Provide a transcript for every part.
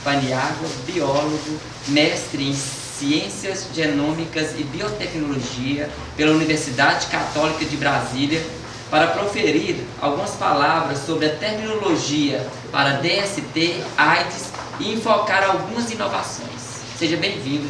Paniagua, biólogo, mestre em Ciências Genômicas e Biotecnologia pela Universidade Católica de Brasília, para proferir algumas palavras sobre a terminologia para DST, AIDS e enfocar algumas inovações. Seja bem-vindo.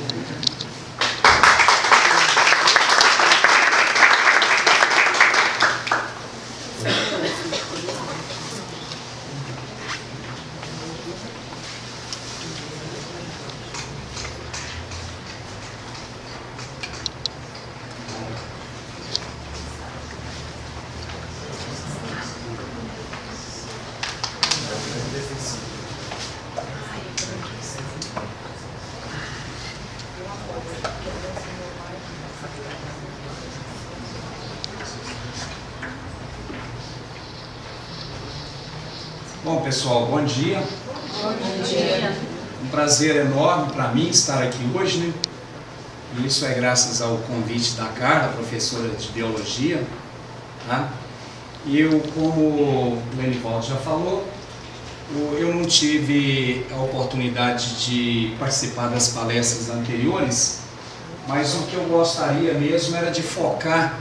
Bom, pessoal, bom dia. Bom dia. Um prazer enorme para mim estar aqui hoje, né? E isso é graças ao convite da Carla, professora de Biologia, tá? E eu, como o Lenivaldo já falou, eu não tive a oportunidade de participar das palestras anteriores, mas o que eu gostaria mesmo era de focar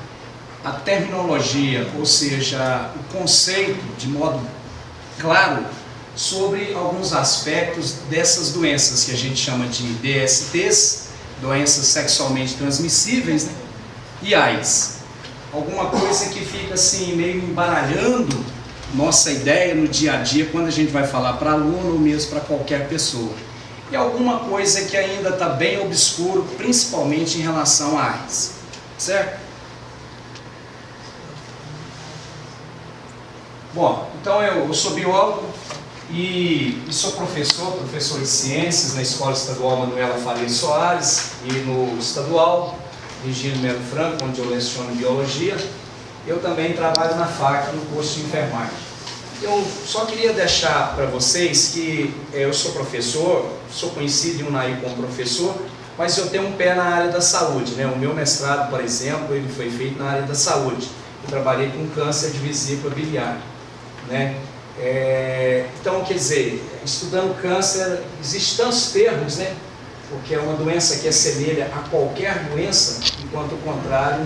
a terminologia, ou seja, o conceito de modo claro sobre alguns aspectos dessas doenças que a gente chama de DSTs, doenças sexualmente transmissíveis, né? E AIDS. Alguma coisa que fica assim meio embaralhando nossa ideia no dia a dia quando a gente vai falar para aluno ou mesmo para qualquer pessoa. E alguma coisa que ainda está bem obscuro, principalmente em relação à AIDS, certo? Bom, então eu sou biólogo e sou professor de ciências na Escola Estadual Manuela Faria Soares e no Estadual Virgílio Melo Franco, onde eu leciono biologia. Eu também trabalho na FAC, no curso de enfermagem. Eu só queria deixar para vocês que eu sou professor, sou conhecido em Unai como professor, mas eu tenho um pé na área da saúde, né? O meu mestrado, por exemplo, ele foi feito na área da saúde. Eu trabalhei com câncer de vesícula biliar, né? Então, quer dizer, estudando câncer, existem tantos termos, né? Porque é uma doença que assemelha a qualquer doença, enquanto o contrário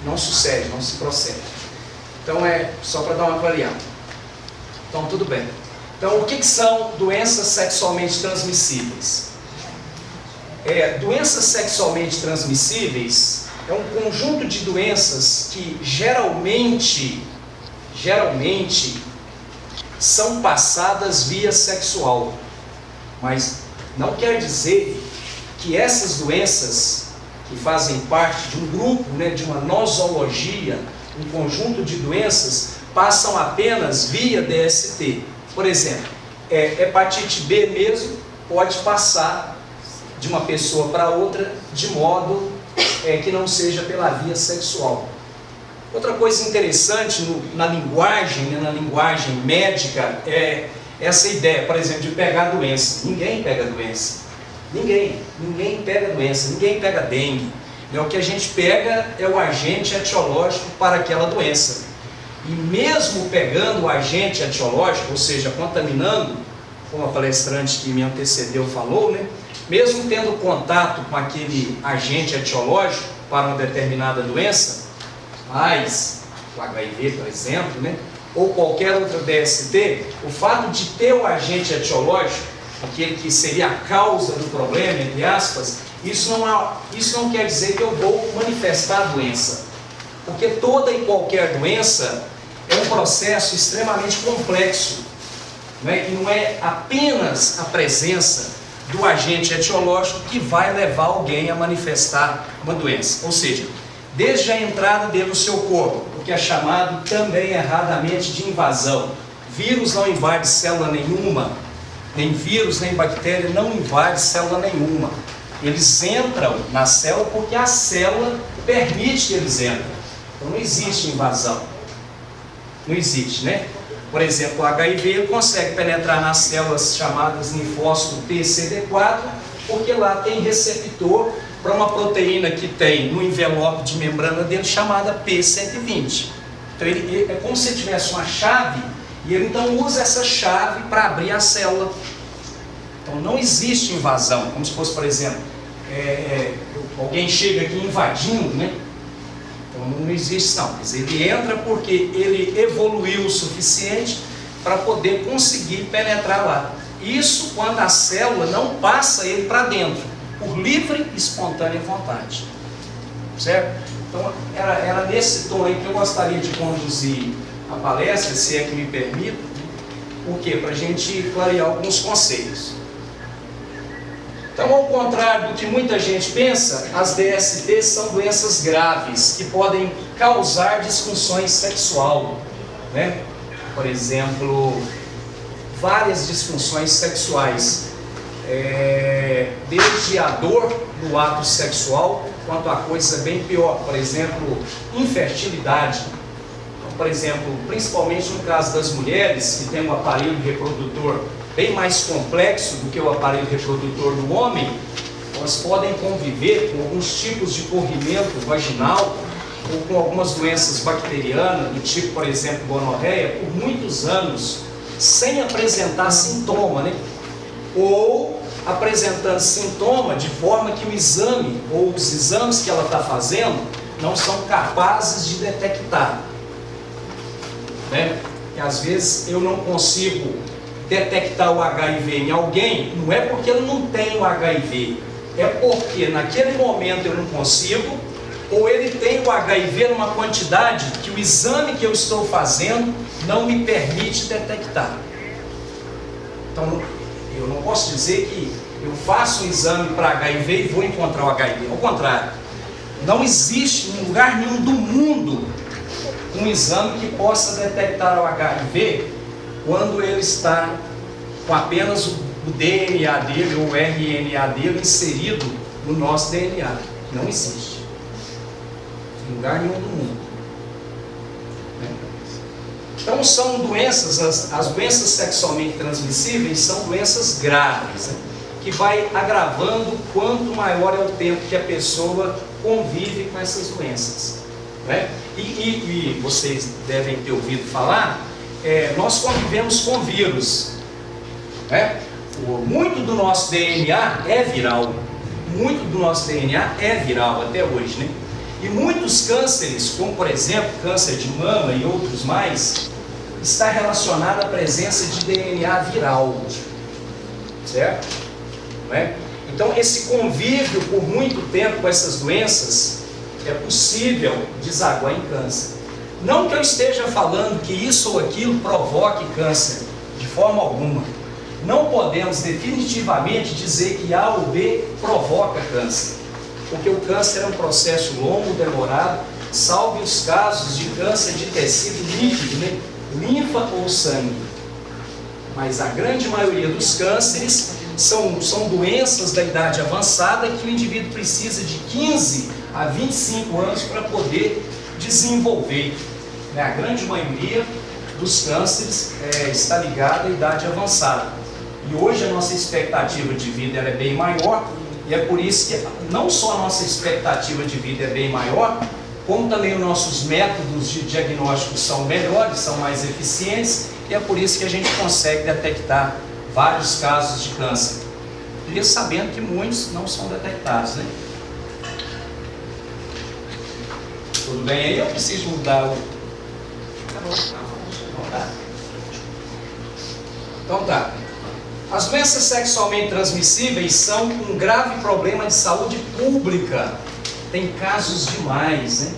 não sucede, não se procede. Então é só para dar uma clareada. Então tudo bem. Então o que são doenças sexualmente transmissíveis? Doenças sexualmente transmissíveis é um conjunto de doenças que geralmente são passadas via sexual, mas não quer dizer que essas doenças que fazem parte de um grupo, né, de uma nosologia, um conjunto de doenças, passam apenas via DST. Por exemplo, hepatite B mesmo pode passar de uma pessoa para outra de modo que não seja pela via sexual. Outra coisa interessante na linguagem médica é essa ideia, por exemplo, de pegar doença. Ninguém pega doença. Ninguém pega doença, ninguém pega dengue. O que a gente pega é o agente etiológico para aquela doença. E mesmo pegando o agente etiológico, ou seja, contaminando, como a palestrante que me antecedeu falou, né? Mesmo tendo contato com aquele agente etiológico para uma determinada doença, AIDS, o HIV, por exemplo, né? Ou qualquer outra DST, o fato de ter o agente etiológico, aquele que seria a causa do problema, entre aspas, isso não quer dizer que eu vou manifestar a doença. Porque toda e qualquer doença é um processo extremamente complexo, né? E não é apenas a presença do agente etiológico que vai levar alguém a manifestar uma doença. Ou seja, desde a entrada dele no seu corpo, o que é chamado também erradamente de invasão. Vírus não invade célula nenhuma, nem vírus, nem bactéria não invade célula nenhuma. Eles entram na célula porque a célula permite que eles entrem. Então não existe invasão. Não existe, né? Por exemplo, o HIV consegue penetrar nas células chamadas linfócito TCD4, porque lá tem receptor para uma proteína que tem no envelope de membrana dele chamada P120. Então ele é como se tivesse uma chave e ele então usa essa chave para abrir a célula. Então não existe invasão, como se fosse, por exemplo, alguém chega aqui invadindo, né? Então não existe não, mas ele entra porque ele evoluiu o suficiente para poder conseguir penetrar lá. Isso quando a célula não passa ele para dentro, por livre e espontânea vontade. Certo? Então era nesse tom aí que eu gostaria de conduzir a palestra, se é que me permite. Por quê? Para a gente clarear alguns conceitos. Então, ao contrário do que muita gente pensa, as DSTs são doenças graves que podem causar disfunções sexuais, né? Por exemplo, várias disfunções sexuais, desde a dor no ato sexual, quanto a coisa bem pior, por exemplo, infertilidade. Então, por exemplo, principalmente no caso das mulheres que têm um aparelho reprodutor bem mais complexo do que o aparelho reprodutor do homem, elas podem conviver com alguns tipos de corrimento vaginal ou com algumas doenças bacterianas, do tipo, por exemplo, gonorreia, por muitos anos, sem apresentar sintoma, né? Ou apresentando sintoma de forma que o exame ou os exames que ela está fazendo não são capazes de detectar, né? E às vezes eu não consigo detectar o HIV em alguém, não é porque ele não tem o HIV, é porque naquele momento eu não consigo, ou ele tem o HIV numa quantidade que o exame que eu estou fazendo não me permite detectar. Então, eu não posso dizer que eu faço um exame para HIV e vou encontrar o HIV. Ao contrário, não existe em lugar nenhum do mundo um exame que possa detectar o HIV quando ele está com apenas o DNA dele ou o RNA dele inserido no nosso DNA. Não existe. Em lugar nenhum do mundo. Então são doenças, as doenças sexualmente transmissíveis são doenças graves, né? Que vai agravando quanto maior é o tempo que a pessoa convive com essas doenças, né? E vocês devem ter ouvido falar, nós convivemos com vírus, né? Muito do nosso DNA é viral, muito do nosso DNA é viral até hoje, né? E muitos cânceres, como por exemplo câncer de mama e outros mais, está relacionado à presença de DNA viral, certo? Não é? Então esse convívio por muito tempo com essas doenças é possível desaguar em câncer. Não que eu esteja falando que isso ou aquilo provoque câncer, de forma alguma. Não podemos definitivamente dizer que A ou B provoca câncer, porque o câncer é um processo longo, demorado, salve os casos de câncer de tecido líquido, né? Linfa ou sangue. Mas a grande maioria dos cânceres são doenças da idade avançada que o indivíduo precisa de 15 a 25 anos para poder desenvolver. A grande maioria dos cânceres está ligada à idade avançada. E hoje a nossa expectativa de vida é bem maior, e é por isso que não só a nossa expectativa de vida é bem maior, como também os nossos métodos de diagnóstico são melhores, são mais eficientes, e é por isso que a gente consegue detectar vários casos de câncer, e sabendo que muitos não são detectados, né? Tudo bem aí? Eu preciso mudar o... Então tá. As doenças sexualmente transmissíveis são um grave problema de saúde pública. Tem casos demais, né?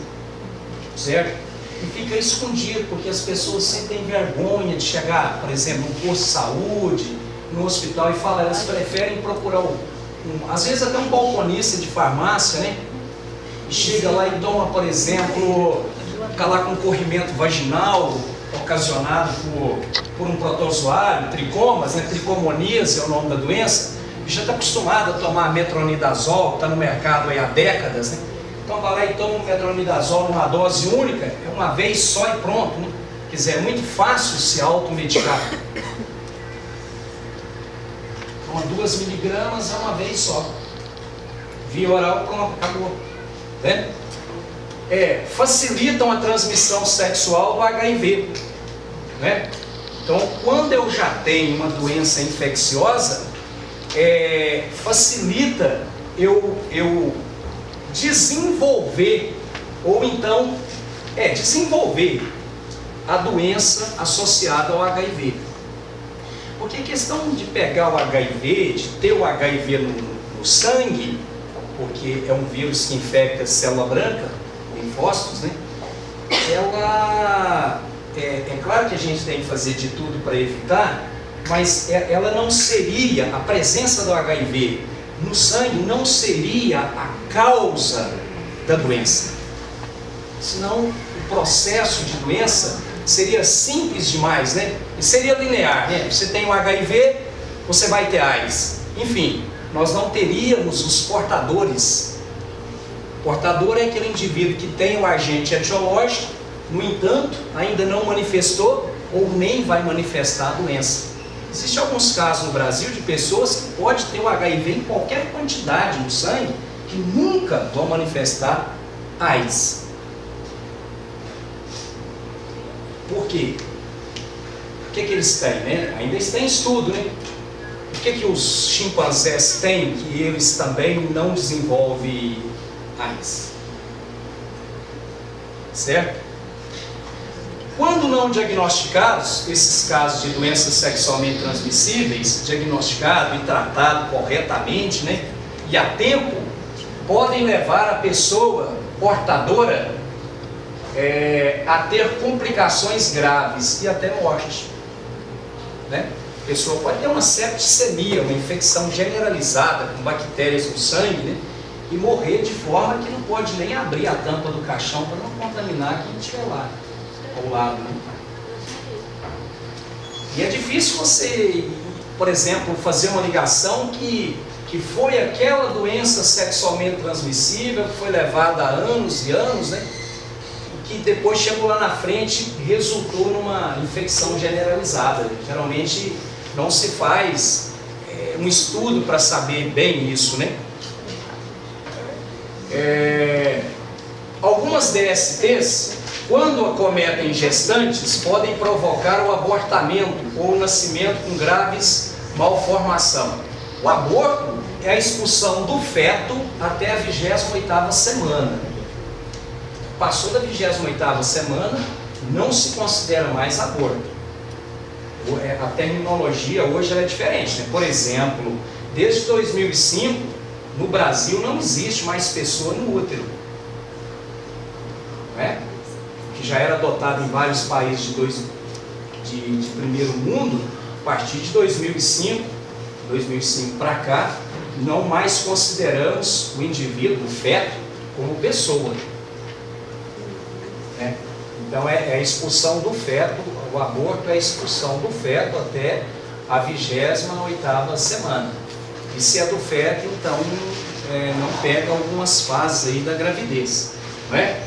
Certo? E fica escondido, porque as pessoas sentem vergonha de chegar, por exemplo, num posto de saúde, no hospital, e falar, elas preferem procurar, às vezes até um balconista de farmácia, né? E chega lá e toma, por exemplo, fica lá com um corrimento vaginal, ocasionado por um protozoário, tricomas, né? Tricomoníase é o nome da doença, e já está acostumado a tomar metronidazol, que está no mercado aí há décadas, né? Então vai lá e toma um metronidazol numa dose única, é uma vez só e pronto, né? Quer dizer, é muito fácil se automedicar. Toma 2 miligramas é uma vez só. Via oral, pronto, acabou. Né? Facilitam a transmissão sexual do HIV, né? Então, quando eu já tenho uma doença infecciosa, facilita eu desenvolver, ou então desenvolver a doença associada ao HIV. Porque a questão de pegar o HIV, de ter o HIV no sangue, porque é um vírus que infecta a célula branca, linfócitos, né? Ela, é claro que a gente tem que fazer de tudo para evitar, mas ela não seria, a presença do HIV no sangue não seria a causa da doença. Senão o processo de doença seria simples demais, né? E seria linear, né? Você tem o HIV, você vai ter AIDS. Enfim, nós não teríamos os portadores. Portador é aquele indivíduo que tem o agente etiológico, no entanto, ainda não manifestou ou nem vai manifestar a doença. Existem alguns casos no Brasil de pessoas que podem ter o HIV em qualquer quantidade no sangue, que nunca vão manifestar AIDS. Por quê? O que eles têm, né? Ainda está em estudo, né? O que os chimpanzés têm que eles também não desenvolvem AIDS? Certo? Quando não diagnosticados, esses casos de doenças sexualmente transmissíveis, diagnosticado e tratado corretamente, né? E a tempo, podem levar a pessoa portadora a ter complicações graves e até morte, né? A pessoa pode ter uma septicemia, uma infecção generalizada com bactérias no sangue, né? E morrer de forma que não pode nem abrir a tampa do caixão para não contaminar quem estiver lá ao lado, né? E é difícil você, por exemplo, fazer uma ligação que foi aquela doença sexualmente transmissível que foi levada há anos e anos, né? Que depois chegou lá na frente e resultou numa infecção generalizada. Geralmente não se faz um estudo para saber bem isso, né? Algumas DSTs, quando acometem gestantes, podem provocar o abortamento ou o nascimento com graves malformação. O aborto é a expulsão do feto até a 28ª semana. Passou da 28ª semana, não se considera mais aborto. A terminologia hoje é diferente, né? Por exemplo, desde 2005, no Brasil não existe mais pessoa no útero, né? Que já era adotado em vários países de primeiro mundo. A partir de 2005 para cá, não mais consideramos o indivíduo, o feto, como pessoa. Então é a expulsão do feto, o aborto é a expulsão do feto até a 28ª semana. E se é do feto, então não pega algumas fases aí da gravidez, não é?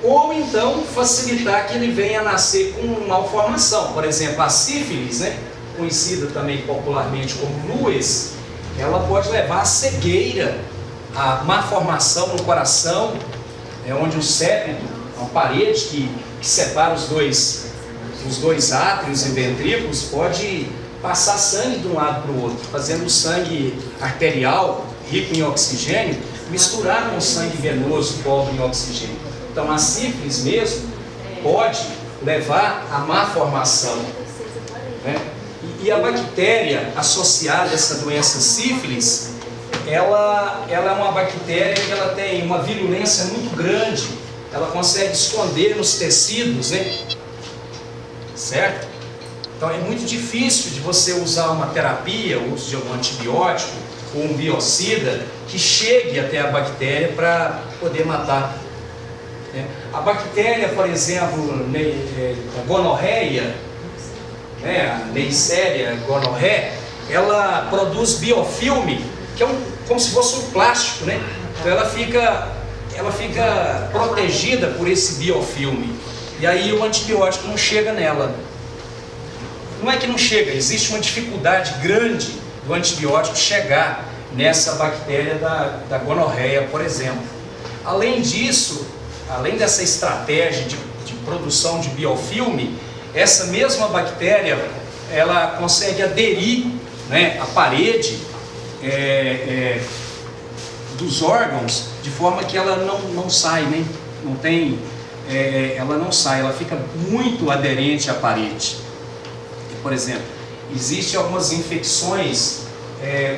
Ou então facilitar que ele venha a nascer com malformação. Por exemplo, a sífilis, né, conhecida também popularmente como lues, ela pode levar a cegueira, a má formação no coração, onde o septo, uma parede que separa os dois átrios e ventrículos, pode passar sangue de um lado para o outro, fazendo o sangue arterial, rico em oxigênio, misturar com o sangue venoso, pobre em oxigênio. Então a sífilis mesmo pode levar a má formação, né? E a bactéria associada a essa doença sífilis, ela é uma bactéria que ela tem uma virulência muito grande. Ela consegue esconder nos tecidos, né? Certo? Então é muito difícil de você usar uma terapia, o uso de um antibiótico ou um biocida que chegue até a bactéria para poder matar. A bactéria, por exemplo, a gonorreia, a Neisseria gonorrhoeae, ela produz biofilme, que é como se fosse um plástico, né? Então ela fica protegida por esse biofilme. E aí o antibiótico não chega nela. Não é que não chega, existe uma dificuldade grande do antibiótico chegar nessa bactéria da gonorreia, por exemplo. Além disso, além dessa estratégia de produção de biofilme, essa mesma bactéria, ela consegue aderir né, a parede dos órgãos, de forma que ela não sai, né? Não tem, ela não sai, ela fica muito aderente à parede. Por exemplo, existem algumas infecções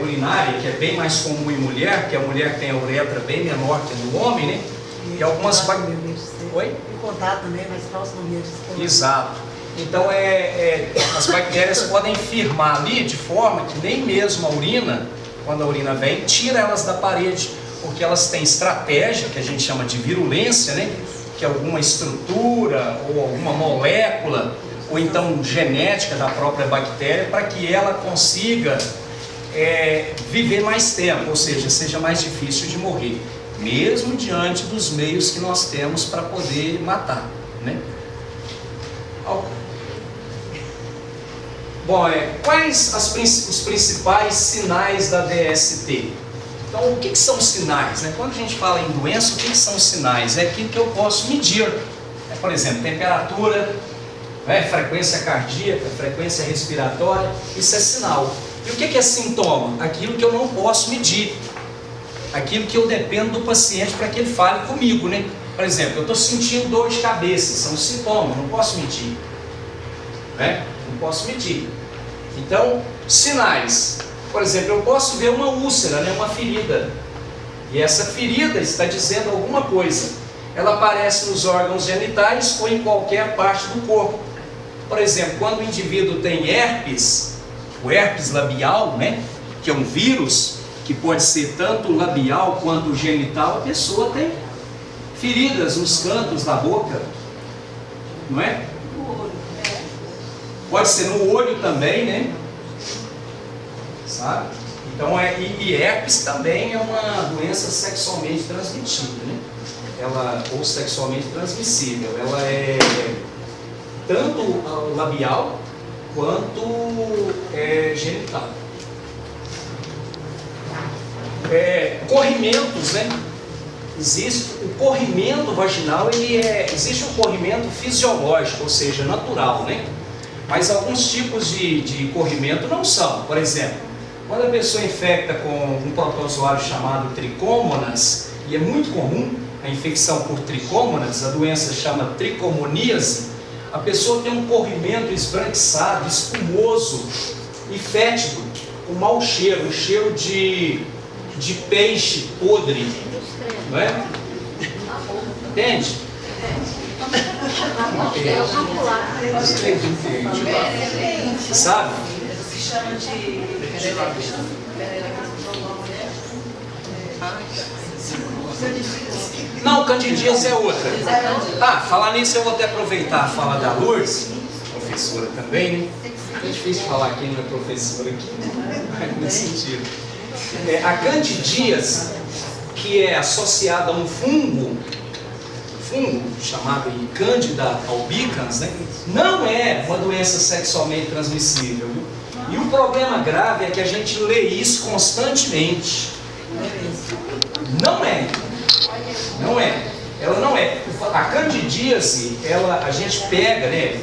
urinárias, que é bem mais comum em mulher, porque a mulher tem a uretra bem menor que a do homem, né? E algumas bactérias... Oi? Em contato também, mais próximo do meio de... Exato. Então, as bactérias podem firmar ali de forma que nem mesmo a urina, quando a urina vem, tira elas da parede, porque elas têm estratégia, que a gente chama de virulência, né? Que é alguma estrutura ou alguma molécula, ou então genética da própria bactéria, para que ela consiga viver mais tempo, ou seja mais difícil de morrer, mesmo diante dos meios que nós temos para poder matar, né? Bom, quais os principais sinais da DST? Então, o que são sinais, né? Quando a gente fala em doença, o que são sinais? É aquilo que eu posso medir. Por exemplo, temperatura, frequência cardíaca, frequência respiratória, isso é sinal. E o que é sintoma? Aquilo que eu não posso medir. Aquilo que eu dependo do paciente para que ele fale comigo, né? Por exemplo, eu estou sentindo dor de cabeça, são sintomas, não posso medir. Não posso medir. Então, sinais. Por exemplo, eu posso ver uma úlcera, né? Uma ferida. E essa ferida está dizendo alguma coisa. Ela aparece nos órgãos genitais ou em qualquer parte do corpo. Por exemplo, quando o indivíduo tem herpes, o herpes labial, né? Que é um vírus que pode ser tanto labial quanto genital, a pessoa tem feridas nos cantos da boca, não é? Pode ser no olho também, né? Sabe? Então, e herpes também é uma doença sexualmente transmitida, né? Ou sexualmente transmissível. Ela é tanto labial quanto genital. Corrimentos, né? Existe o corrimento vaginal, existe um corrimento fisiológico, ou seja, natural, né? Mas alguns tipos de corrimento não são. Por exemplo, quando a pessoa infecta com um protozoário chamado tricômonas, e é muito comum a infecção por tricômonas, a doença chama tricomoníase, a pessoa tem um corrimento esbranquiçado, espumoso e fétido, com mau cheiro, um cheiro de peixe podre, não é? Entende? Sabe? Se chama de... Não, candidíase é outra. Falar nisso eu vou até aproveitar a fala da Lourdes, professora também, né? É difícil falar quem não é professora aqui, nesse sentido. A candidíase, que é associada a um fungo chamado Candida albicans, né? Não é uma doença sexualmente transmissível. Viu? E o problema grave é que a gente lê isso constantemente. Não é. Ela não é. A candidíase, a gente pega, né?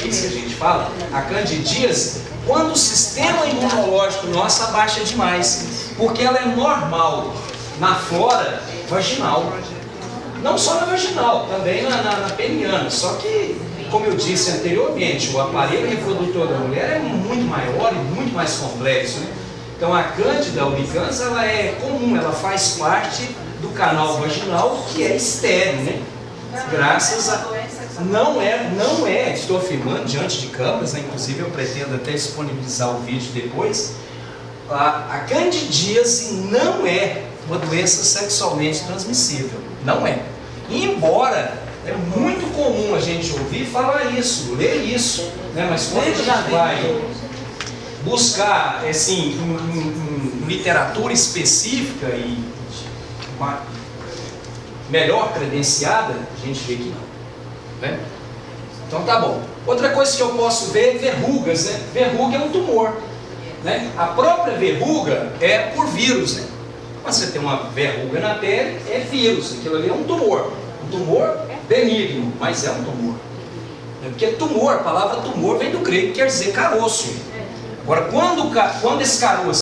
Isso que a gente fala, a candidíase, quando o sistema imunológico nosso abaixa demais, porque ela é normal na flora vaginal. Não só na vaginal, também na peniana. Só que, como eu disse anteriormente, o aparelho reprodutor da mulher é muito maior e muito mais complexo, né? Então a Candida albicans, ela é comum, ela faz parte do canal vaginal, que é estéril, né? Graças a... Não é, estou afirmando diante de câmeras, né? Inclusive eu pretendo até disponibilizar o vídeo depois. A candidíase não é uma doença sexualmente transmissível, não é. Embora é muito comum a gente ouvir falar isso, ler isso, né? Mas quando a gente vai buscar assim, em literatura específica e uma melhor credenciada, a gente vê que não, né? Então tá bom. Outra coisa que eu posso ver é verrugas, né? Verruga é um tumor, né? A própria verruga é por vírus, né? Quando você tem uma verruga na pele, é vírus, aquilo ali é um tumor benigno, mas é um tumor. Porque tumor, a palavra tumor vem do grego, quer dizer caroço. Agora, quando esse canoas